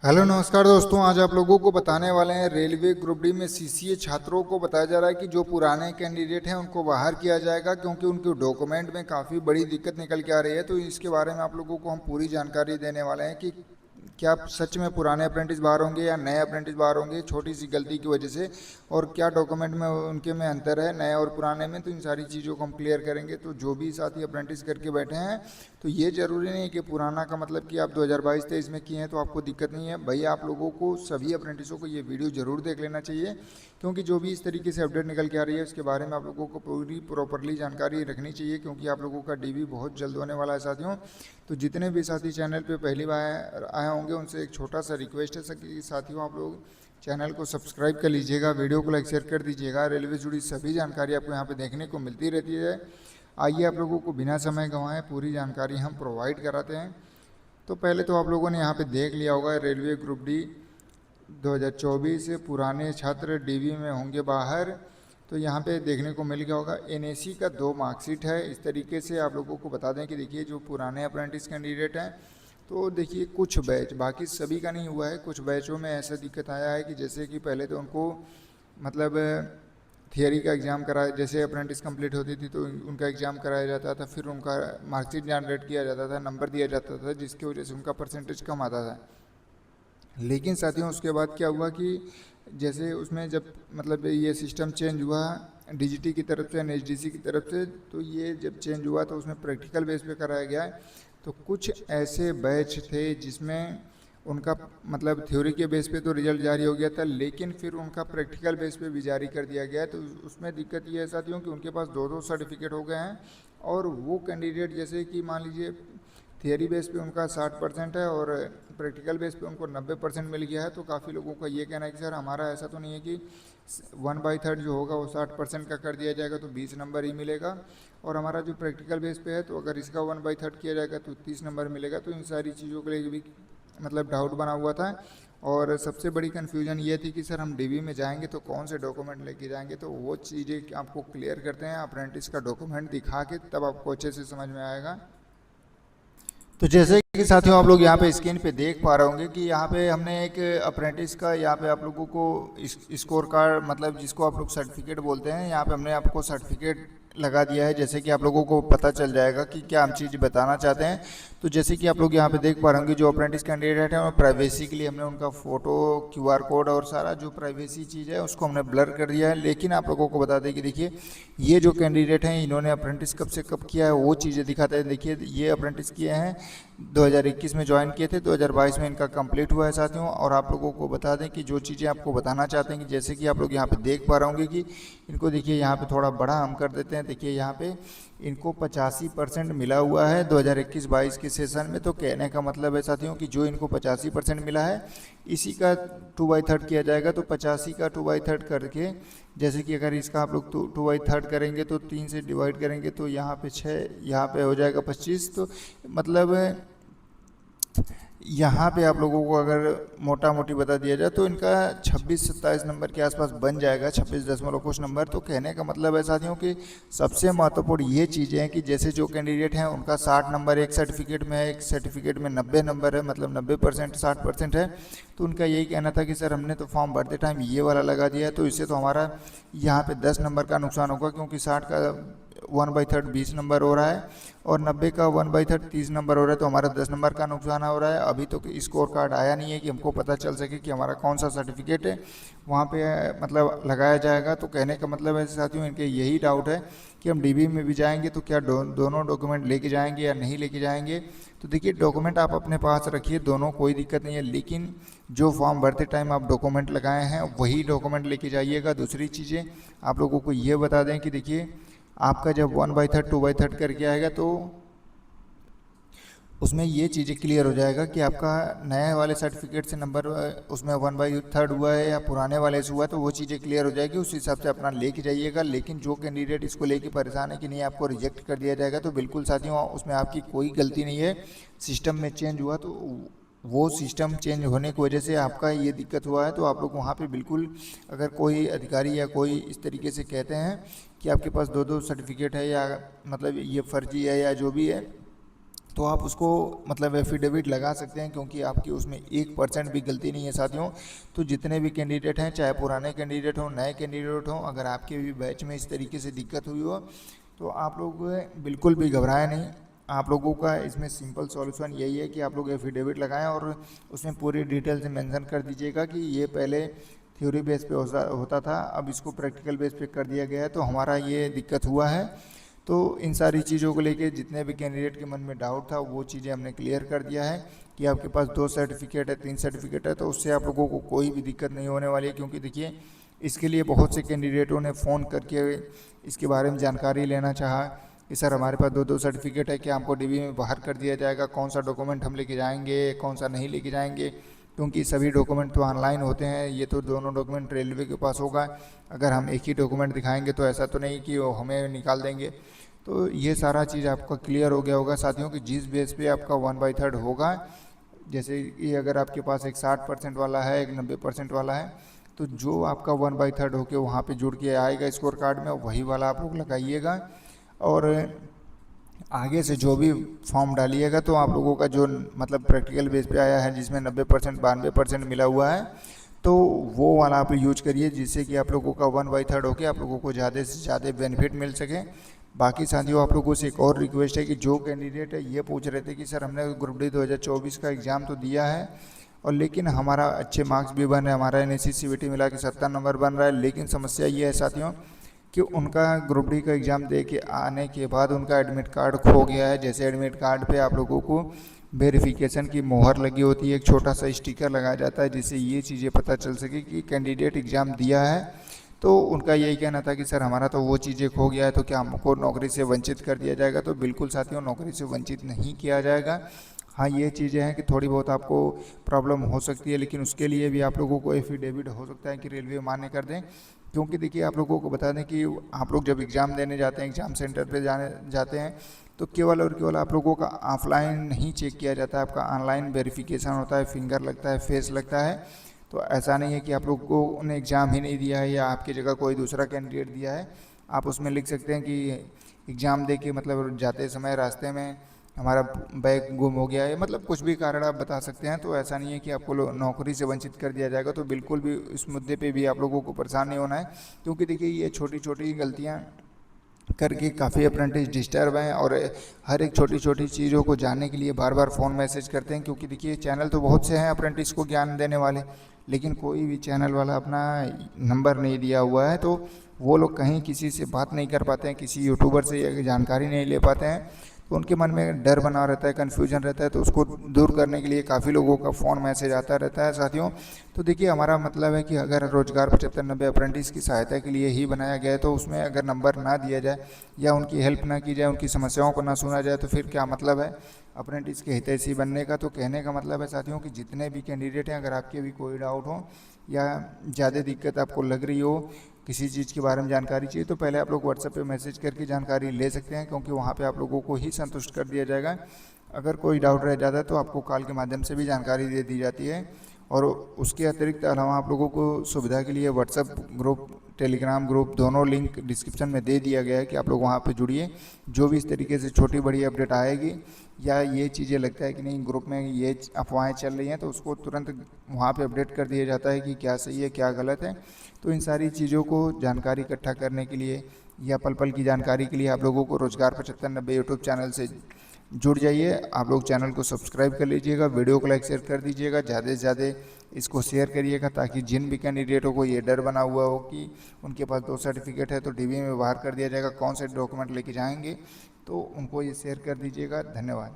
Hello नमस्कार दोस्तों, आज आप लोगों को बताने वाले हैं रेलवे ग्रुप डी में सीसीए छात्रों को बताया जा रहा है कि जो पुराने कैंडिडेट हैं उनको बाहर किया जाएगा क्योंकि उनके डॉक्यूमेंट में काफ़ी बड़ी दिक्कत निकल के आ रही है। तो इसके बारे में आप लोगों को हम पूरी जानकारी देने वाले हैं कि क्या सच में पुराने अप्रेंटिस बाहर होंगे या नए अप्रेंटिस बाहर होंगे छोटी सी गलती की वजह से, और क्या डॉक्यूमेंट में उनके में अंतर है नए और पुराने में। तो इन सारी चीज़ों को हम क्लियर करेंगे। तो जो भी साथी अप्रेंटिस करके बैठे हैं, तो ये ज़रूरी नहीं कि पुराना का मतलब कि आप 2022-23 में किए हैं तो आपको दिक्कत नहीं है। भाई आप लोगों को सभी अप्रेंटिसों को ये वीडियो ज़रूर देख लेना चाहिए, क्योंकि जो भी इस तरीके से अपडेट निकल के आ रही है उसके बारे में आप लोगों को पूरी प्रॉपरली जानकारी रखनी चाहिए, क्योंकि आप लोगों का डीवी बहुत जल्द होने वाला है साथियों। तो जितने भी साथी चैनल पे पहली बार आए होंगे उनसे एक छोटा सा रिक्वेस्ट है कि साथियों आप लोग चैनल को सब्सक्राइब कर लीजिएगा, वीडियो को लाइक शेयर कर दीजिएगा। रेलवे से जुड़ी सभी जानकारी आपको यहाँ पे देखने को मिलती रहती है। आइए आप लोगों को बिना समय गंवाए पूरी जानकारी हम प्रोवाइड कराते हैं। तो पहले तो आप लोगों ने यहाँ पे देख लिया होगा रेलवे ग्रुप डी 2024 से पुराने छात्र डीवी में होंगे बाहर। तो यहाँ पे देखने को मिल गया होगा एनएसी का 2 मार्कशीट है। इस तरीके से आप लोगों को बता दें कि देखिए जो पुराने अप्रेंटिस कैंडिडेट हैं, तो देखिए कुछ बैच, बाकी सभी का नहीं हुआ है, कुछ बैचों में ऐसा दिक्कत आया है कि जैसे कि पहले तो उनको मतलब थियरी का एग्ज़ाम कराया, जैसे अप्रेंटिस कंप्लीट होती थी तो उनका एग्ज़ाम कराया जाता था, फिर उनका मार्कशीट जनरेट किया जाता था, नंबर दिया जाता था, जिसकी वजह से उनका परसेंटेज कम आता था। लेकिन साथियों उसके बाद क्या हुआ कि जैसे उसमें जब मतलब ये सिस्टम चेंज हुआ डीजीटी की तरफ से एनएचडीसी की तरफ से, तो ये जब चेंज हुआ तो उसमें प्रैक्टिकल बेस पे कराया गया है। तो कुछ ऐसे बैच थे जिसमें उनका मतलब थ्योरी के बेस पे तो रिजल्ट जारी हो गया था, लेकिन फिर उनका प्रैक्टिकल बेस पे भी जारी कर दिया गया है। तो उसमें दिक्कत ये है साथियों कि उनके पास 2-2 सर्टिफिकेट हो गए हैं, और वो कैंडिडेट जैसे कि मान लीजिए थियरी बेस पे उनका 60% है और प्रैक्टिकल बेस पे उनको 90% मिल गया है। तो काफ़ी लोगों का ये कहना है कि सर हमारा ऐसा तो नहीं है कि 1/3 जो होगा वो 60% का कर दिया जाएगा तो 20 नंबर ही मिलेगा, और हमारा जो प्रैक्टिकल बेस पे है तो अगर इसका 1/3 किया जाएगा तो 30 नंबर मिलेगा। तो इन सारी चीज़ों के लिए भी मतलब डाउट बना हुआ था। और सबसे बड़ी कन्फ्यूजन ये थी कि सर हम डीवी में जाएंगे तो कौन से डॉक्यूमेंट लेके जाएंगे। तो वो चीज़ें आपको क्लियर करते हैं, अप्रेंटिस का डॉक्यूमेंट दिखा के तब आपको अच्छे से समझ में आएगा। तो जैसे कि साथियों आप लोग यहाँ पे स्क्रीन पे देख पा रहे होंगे कि यहाँ पे हमने एक अप्रेंटिस का यहाँ पे आप लोगों को स्कोर कार्ड, मतलब जिसको आप लोग सर्टिफिकेट बोलते हैं, यहाँ पे हमने आपको सर्टिफिकेट लगा दिया है, जैसे कि आप लोगों को पता चल जाएगा कि क्या हम चीज़ बताना चाहते हैं। तो जैसे कि आप लोग यहाँ पे देख पा रहे होंगे जो अप्रेंटिस कैंडिडेट हैं और प्राइवेसी के लिए हमने उनका फ़ोटो, क्यूआर कोड और सारा जो प्राइवेसी चीज़ है उसको हमने ब्लर कर दिया है। लेकिन आप लोगों को बता दें कि देखिए ये जो कैंडिडेट हैं इन्होंने अप्रेंटिस कब से कब किया है वो चीज़ें दिखाते हैं। देखिए ये अप्रेंटिस किए हैं 2021 में ज्वाइन किए थे, 2022 में इनका कंप्लीट हुआ है साथियों। और आप लोगों को बता दें कि जो चीज़ें आपको बताना चाहते हैं कि जैसे कि आप लोग यहाँ पे देख पा रहे होंगे कि इनको देखिए यहाँ पे थोड़ा बड़ा हम कर देते हैं। देखिए यहाँ पे इनको 85% मिला हुआ है 2021-22 के सेशन में। तो कहने का मतलब है साथियों कि जो इनको 85% मिला है इसी का 2/3 किया जाएगा। तो 85 का 2/3 करके, जैसे कि अगर इसका आप लोग 2/3 करेंगे तो 3 से डिवाइड करेंगे तो यहाँ पे 6, यहाँ पे हो जाएगा 25। तो मतलब यहाँ पे आप लोगों को अगर मोटा मोटी बता दिया जाए तो इनका 26-27 नंबर के आसपास बन जाएगा, 26 दशमलव कुछ नंबर। तो कहने का मतलब है साथियों कि सबसे महत्वपूर्ण ये चीज़ें हैं कि जैसे जो कैंडिडेट हैं उनका 60 नंबर एक सर्टिफिकेट में है, एक सर्टिफिकेट में 90 नंबर है, मतलब 90% 60% है। तो उनका यही कहना था कि सर हमने तो फॉर्म भरते टाइम ये वाला लगा दिया है, तो इससे तो हमारा यहाँ पे 10 नंबर का नुकसान होगा, क्योंकि 60 का 1/3 20 नंबर हो रहा है और 90 का 1/3 30 नंबर हो रहा है। तो हमारा 10 नंबर का नुकसान हो रहा है। अभी तो स्कोर कार्ड आया नहीं है कि हमको पता चल सके कि हमारा कौन सा सर्टिफिकेट है वहाँ पे मतलब लगाया जाएगा। तो कहने का मतलब है साथियों इनके यही डाउट है कि हम डीबी में भी जाएंगे तो क्या दोनों डॉक्यूमेंट लेके जाएंगे या नहीं लेके जाएंगे। तो देखिए डॉक्यूमेंट आप अपने पास रखिए दोनों, कोई दिक्कत नहीं है, लेकिन जो फॉर्म भरते टाइम आप डॉक्यूमेंट लगाए हैं वही डॉक्यूमेंट लेके जाइएगा। दूसरी चीज़ें आप लोगों को ये बता दें कि देखिए आपका जब 1/3 2/3 करके आएगा तो उसमें ये चीज़ें क्लियर हो जाएगा कि आपका नए वाले सर्टिफिकेट से नंबर उसमें 1/3 हुआ है या पुराने वाले से हुआ है। तो वो चीज़ें क्लियर हो जाएगी, उस हिसाब से अपना लेके जाइएगा। लेकिन जो कैंडिडेट इसको लेके परेशान है कि नहीं आपको रिजेक्ट कर दिया जाएगा, तो बिल्कुल साथियों उसमें आपकी कोई गलती नहीं है। सिस्टम में चेंज हुआ तो वो सिस्टम चेंज होने की वजह से आपका ये दिक्कत हुआ है। तो आप लोग वहाँ पे बिल्कुल, अगर कोई अधिकारी या कोई इस तरीके से कहते हैं कि आपके पास 2-2 सर्टिफिकेट है या मतलब ये फर्जी है या जो भी है, तो आप उसको मतलब एफिडेविट लगा सकते हैं, क्योंकि आपकी उसमें 1% भी गलती नहीं है साथियों। तो जितने भी कैंडिडेट हैं, चाहे पुराने कैंडिडेट हों, नए कैंडिडेट हों, अगर आपके भी बैच में इस तरीके से दिक्कत हुई हो तो आप लोग बिल्कुल भी घबराएं नहीं। आप लोगों का इसमें सिंपल सॉल्यूशन यही है कि आप लोग एफिडेविट लगाएं और उसमें पूरी डिटेल से मेंशन कर दीजिएगा कि ये पहले थ्योरी बेस पे होता था, अब इसको प्रैक्टिकल बेस पे कर दिया गया है, तो हमारा ये दिक्कत हुआ है। तो इन सारी चीज़ों को लेके जितने भी कैंडिडेट के मन में डाउट था वो चीज़ें हमने क्लियर कर दिया है कि आपके पास 2 सर्टिफिकेट है, 3 सर्टिफिकेट है, तो उससे आप लोगों को कोई भी दिक्कत नहीं होने वाली है। क्योंकि देखिए, इसके लिए बहुत से कैंडिडेटों ने फ़ोन करके इसके बारे में जानकारी लेना चाहा कि सर हमारे पास 2 सर्टिफिकेट है, क्या हमको डीबी में बाहर कर दिया जाएगा, कौन सा डॉक्यूमेंट हम लेके जाएंगे, कौन सा नहीं लेके जाएंगे, क्योंकि सभी डॉक्यूमेंट तो ऑनलाइन होते हैं। ये तो दोनों डॉक्यूमेंट रेलवे के पास होगा, अगर हम एक ही डॉक्यूमेंट दिखाएंगे तो ऐसा तो नहीं कि वो हमें निकाल देंगे। तो ये सारा चीज़ आपका क्लियर हो गया होगा साथियों कि जिस बेस पे आपका 1/3 होगा, जैसे कि अगर आपके पास एक 60% वाला है, एक 90% वाला है, तो जो आपका 1/3 होके वहाँ पे जुड़ के आएगा स्कोर कार्ड में, वही वाला आप लोग लगाइएगा। और आगे से जो भी फॉर्म डालिएगा तो आप लोगों का जो मतलब प्रैक्टिकल बेस पे आया है जिसमें 90% 92% मिला हुआ है, तो वो वाला आप यूज करिए, जिससे कि आप लोगों का 1/3 होके आप लोगों को ज़्यादा से ज़्यादा बेनिफिट मिल सके। बाकी साथियों, आप लोगों से एक और रिक्वेस्ट है कि जो कैंडिडेट है ये पूछ रहे थे कि सर हमने ग्रुप डी 2024 का एग्ज़ाम तो दिया है और लेकिन हमारा अच्छे मार्क्स भी बन रहे हैं, हमारा NSE CVT मिला के 70 नंबर बन रहा है, लेकिन समस्या ये है साथियों कि उनका ग्रुप डी का एग्ज़ाम दे के आने के बाद उनका एडमिट कार्ड खो गया है। जैसे एडमिट कार्ड पे आप लोगों को वेरिफिकेशन की मोहर लगी होती है, एक छोटा सा स्टिकर लगाया जाता है जिससे ये चीज़ें पता चल सके कि कैंडिडेट एग्ज़ाम दिया है। तो उनका यही कहना था कि सर हमारा तो वो चीज़ें खो गया है, तो क्या हमको नौकरी से वंचित कर दिया जाएगा? तो बिल्कुल साथियों, नौकरी से वंचित नहीं किया जाएगा। हाँ, ये चीज़ें हैं कि थोड़ी बहुत आपको प्रॉब्लम हो सकती है, लेकिन उसके लिए भी आप लोगों को एफिडेविट हो सकता है कि रेलवे मान्य कर दें। क्योंकि देखिए, आप लोगों को बता दें कि आप लोग जब एग्ज़ाम देने जाते हैं, एग्ज़ाम सेंटर पे जाते हैं, तो केवल और केवल आप लोगों का ऑफलाइन नहीं चेक किया जाता है, आपका ऑनलाइन वेरिफिकेशन होता है, फिंगर लगता है, फेस लगता है। तो ऐसा नहीं है कि आप लोगों ने एग्ज़ाम ही नहीं दिया है या आपकी जगह कोई दूसरा कैंडिडेट दिया है। आप उसमें लिख सकते हैं कि एग्ज़ाम दे के मतलब जाते समय रास्ते में हमारा बैग गुम हो गया है, मतलब कुछ भी कारण आप बता सकते हैं। तो ऐसा नहीं है कि आपको नौकरी से वंचित कर दिया जाएगा। तो बिल्कुल भी इस मुद्दे पे भी आप लोगों को परेशान नहीं होना है, क्योंकि देखिए ये छोटी छोटी गलतियाँ करके काफ़ी अप्रेंटिस डिस्टर्ब हैं और हर एक छोटी छोटी चीज़ों को जानने के लिए बार बार फ़ोन मैसेज करते हैं। क्योंकि देखिए, चैनल तो बहुत से हैं अप्रेंटिस को ज्ञान देने वाले, लेकिन कोई भी चैनल वाला अपना नंबर नहीं दिया हुआ है, तो वो लोग कहीं किसी से बात नहीं कर पाते हैं, किसी यूट्यूबर से जानकारी नहीं ले पाते हैं, तो उनके मन में डर बना रहता है, कन्फ्यूजन रहता है। तो उसको दूर करने के लिए काफ़ी लोगों का फ़ोन मैसेज आता रहता है साथियों। तो देखिए, हमारा मतलब है कि अगर रोजगार 75-90 अप्रेंटिस की सहायता के लिए ही बनाया गया है, तो उसमें अगर नंबर ना दिया जाए या उनकी हेल्प ना की जाए, उनकी समस्याओं को ना सुना जाए, तो फिर क्या मतलब है अप्रेंटिस के हितैषी बनने का? तो कहने का मतलब है साथियों कि जितने भी कैंडिडेट हैं, अगर आपके भी कोई डाउट हो या ज़्यादा दिक्कत आपको लग रही हो, किसी चीज़ के बारे में जानकारी चाहिए, तो पहले आप लोग व्हाट्सएप पे मैसेज करके जानकारी ले सकते हैं, क्योंकि वहाँ पे आप लोगों को ही संतुष्ट कर दिया जाएगा। अगर कोई डाउट रह जाता है तो आपको कॉल के माध्यम से भी जानकारी दे दी जाती है। और उसके अतिरिक्त अलावा आप लोगों को सुविधा के लिए व्हाट्सएप ग्रुप, टेलीग्राम ग्रुप, दोनों लिंक डिस्क्रिप्शन में दे दिया गया है कि आप लोग वहाँ पे जुड़िए। जो भी इस तरीके से छोटी बड़ी अपडेट आएगी या ये चीज़ें लगता है कि नहीं ग्रुप में ये अफवाहें चल रही हैं, तो उसको तुरंत वहाँ पे अपडेट कर दिया जाता है कि क्या सही है क्या गलत है। तो इन सारी चीज़ों को जानकारी इकट्ठा करने के लिए या पल पल की जानकारी के लिए आप लोगों को रोजगार 7590 यूट्यूब चैनल से जुड़ जाइए। आप लोग चैनल को सब्सक्राइब कर लीजिएगा, वीडियो को लाइक शेयर कर दीजिएगा, ज़्यादा से ज़्यादा इसको शेयर करिएगा, ताकि जिन भी कैंडिडेटों को ये डर बना हुआ हो कि उनके पास 2 सर्टिफिकेट है तो डीबी में बाहर कर दिया जाएगा, कौन से डॉक्यूमेंट लेके जाएंगे, तो उनको ये शेयर कर दीजिएगा। धन्यवाद।